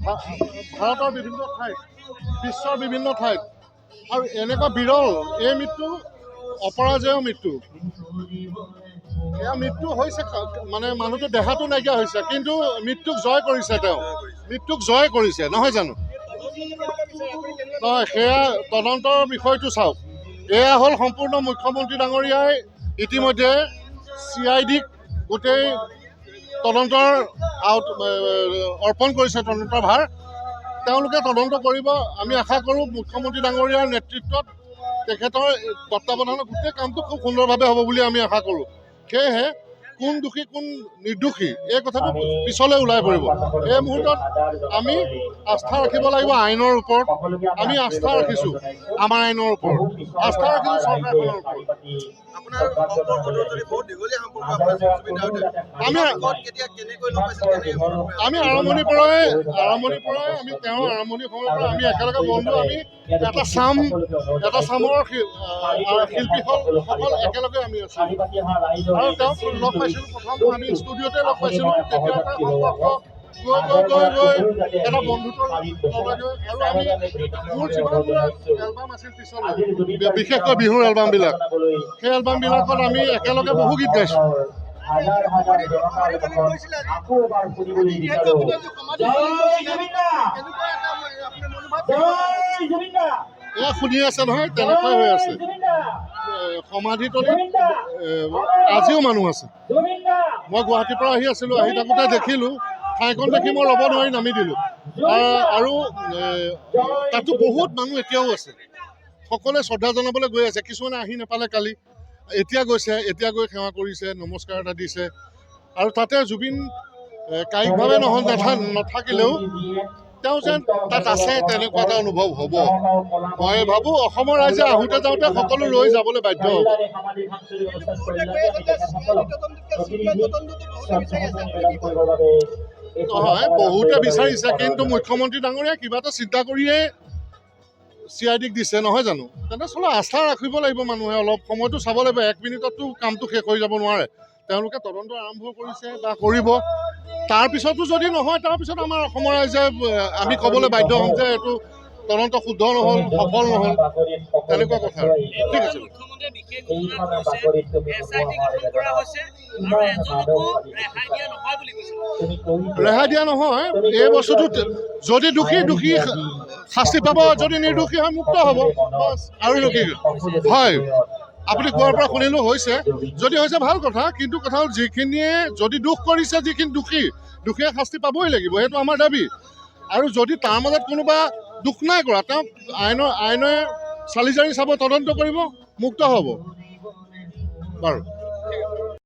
ভাৰতৰ বিভিন্ন ঠাইত বিশ্বৰ বিভিন্ন ঠাইত আৰু এনেকুৱা বিৰল এই মৃত্যু অপৰাজেয় মৃত্যু এয়া মৃত্যু হৈছে মানে মানুহটো দেহাটো নাইকিয়া হৈছে কিন্তু মৃত্যুক জয় কৰিছে তেওঁ মৃত্যুক জয় কৰিছে নহয় জানো নহয় সেয়া তদন্তৰ বিষয়টো চাওক এয়া হ'ল সম্পূৰ্ণ মুখ্যমন্ত্ৰী ডাঙৰীয়াই ইতিমধ্যে CIDক গোটেই তদন্তৰ অৰ্পণ কৰিছে তদন্তৰ ভাৰ তেওঁলোকে তদন্ত কৰিব আমি আশা কৰোঁ মুখ্যমন্ত্ৰী ডাঙৰীয়াৰ নেতৃত্বত তেখেতৰ তত্ত্বাৱধানত গোটেই কামটো খুব সুন্দৰভাৱে হ'ব বুলি আমি আশা কৰোঁ সেয়েহে কোন দোষী কোন নিৰ্দোষী এই কথাটো পিছলৈ ওলাই পৰিব এই মুহূৰ্তত আমি আস্থা ৰাখিব লাগিব আইনৰ ওপৰত আমি আস্থা ৰাখিছোঁ আমাৰ আইনৰ ওপৰত আস্থা ৰাখিছোঁ চৰকাৰখনৰ ওপৰত আমি আৰম্ভণিৰ পৰাই আমি তেওঁৰ আৰম্ভণিৰ সময়ৰ পৰা আমি একেলগে বন্ধু আমি এটা চামৰ শিল্পীসকল একেলগে আমি আছোঁ আৰু তেওঁক লগ পাইছিলোঁ প্ৰথম আমি ষ্টুডিঅ'তে লগ পাইছিলোঁ তেতিয়াৰ পৰা সম্পৰ্ক গৈ এটা বন্ধুত্বৰ আৰু আমি মোৰ যিমানবোৰ এলবাম আছিল পিছলৈ বিশেষকৈ বিহুৰ এলবামবিলাক সেই এলবামবিলাকত আমি একেলগে বহু গীত গাইছোঁ এয়া শুনি আছে নহয় তেনেকুৱাই হৈ আছে সমাধিতলীত আজিও মানুহ আছে মই গুৱাহাটীৰ পৰা আহি আছিলোঁ আহি থাকোঁতে দেখিলোঁ ঠাইখন দেখি মই ৰ'ব নোৱাৰি নামি দিলোঁ আৰু তাতো বহুত মানুহ এতিয়াও আছে সকলোৱে শ্ৰদ্ধা জনাবলৈ গৈ আছে কিছুমানে আহি নাপালে কালি এতিয়া গৈছে এতিয়া গৈ সেৱা কৰিছে নমস্কাৰ এটা দিছে আৰু তাতে জুবিন কায়িকভাৱে নাথাকিলেও তেওঁ যেন তাত আছে তেনেকুৱা এটা অনুভৱ হ'ব মই ভাবোঁ অসমৰ ৰাইজে আহোঁতে যাওঁতে সকলো লৈ যাবলৈ বাধ্য হ'ব নহয় বহুতে বিচাৰিছে কিন্তু মুখ্যমন্ত্ৰী ডাঙৰীয়াই কিবা এটা চিন্তা কৰিয়ে CIDক দিছে নহয় জানো তেনেস্থলত আস্থা ৰাখিব লাগিব মানুহে অলপ সময়টো চাব লাগিব 1 মিনিটততো কামটো শেষ হৈ যাব নোৱাৰে তেওঁলোকে তদন্ত আৰম্ভ কৰিছে বা কৰিব তাৰপিছতো যদি নহয় তাৰপিছত আমাৰ অসমৰ ৰাইজে আমি ক'বলৈ বাধ্য হ'ম যে এইটো তদন্ত শুদ্ধ নহ'ল সফল নহ'ল তেনেকুৱা কথা ঠিক আছে ৰেহাই দিয়া নহয় এই বস্তুটো যদি দোষী শাস্তি পাব যদি নিৰ্দোষী হয় মুক্ত হ'ব আৰু হয় আপুনি কোৱাৰ পৰা শুনিলোঁ হৈছে যদি হৈছে ভাল কথা কিন্তু কথা হ'ল যিখিনিয়ে যদি দুখ কৰিছে যিখিনি দোষীয়ে শাস্তি পাবই লাগিব সেইটো আমাৰ দাবী আৰু যদি তাৰ মাজত কোনোবা দুখ নাই কৰা তেওঁ আইনে চালি জাৰি চাব তদন্ত কৰিব মুক্ত হ'ব বাৰু